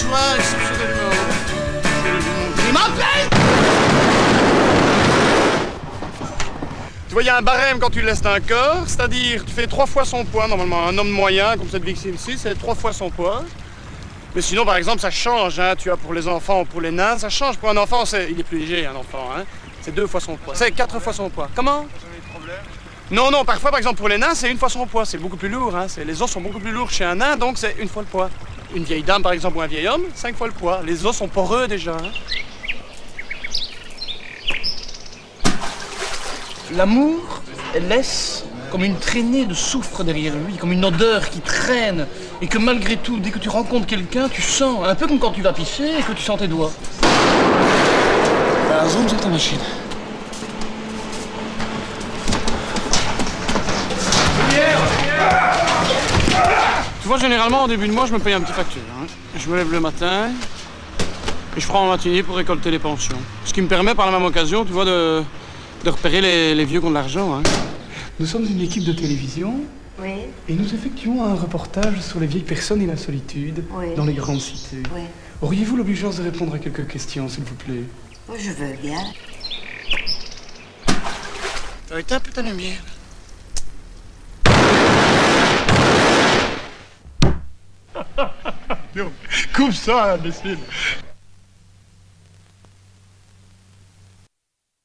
vois, il m'appelle. Tu vois, il y a un barème quand tu laisses un corps, c'est-à-dire tu fais 3 fois son poids, normalement. Un homme moyen, comme cette victime ici, c'est 3 fois son poids. Mais sinon, par exemple, ça change, hein, tu vois, pour les enfants ou pour les nains, ça change. Pour un enfant, il est plus léger, un enfant, hein. C'est 2 fois son poids. C'est 4 fois son poids. Comment? Non, non, parfois, par exemple, pour les nains, c'est 1 fois son poids. C'est beaucoup plus lourd, hein. Les os sont beaucoup plus lourds chez un nain, donc c'est 1 fois le poids. Une vieille dame, par exemple, ou un vieil homme, 5 fois le poids. Les os sont poreux déjà, hein. L'amour, elle laisse comme une traînée de soufre derrière lui, comme une odeur qui traîne, et que malgré tout, dès que tu rencontres quelqu'un, tu sens, un peu comme quand tu vas pisser et que tu sens tes doigts. Zoom sur ta machine. Tu vois, généralement, au début de mois, je me paye un petit facture. Hein. Je me lève le matin et je prends en matinée pour récolter les pensions. Ce qui me permet, par la même occasion, tu vois, de repérer les vieux qui ont de l'argent. Hein. Nous sommes une équipe de télévision. Oui. Et nous effectuons un reportage sur les vieilles personnes et la solitude dans les grandes cités. Oui. Auriez-vous l'obligeance de répondre à quelques questions, s'il vous plaît? Je veux bien. Tu as été un peu ta lumière. Coupe ça, imbécile.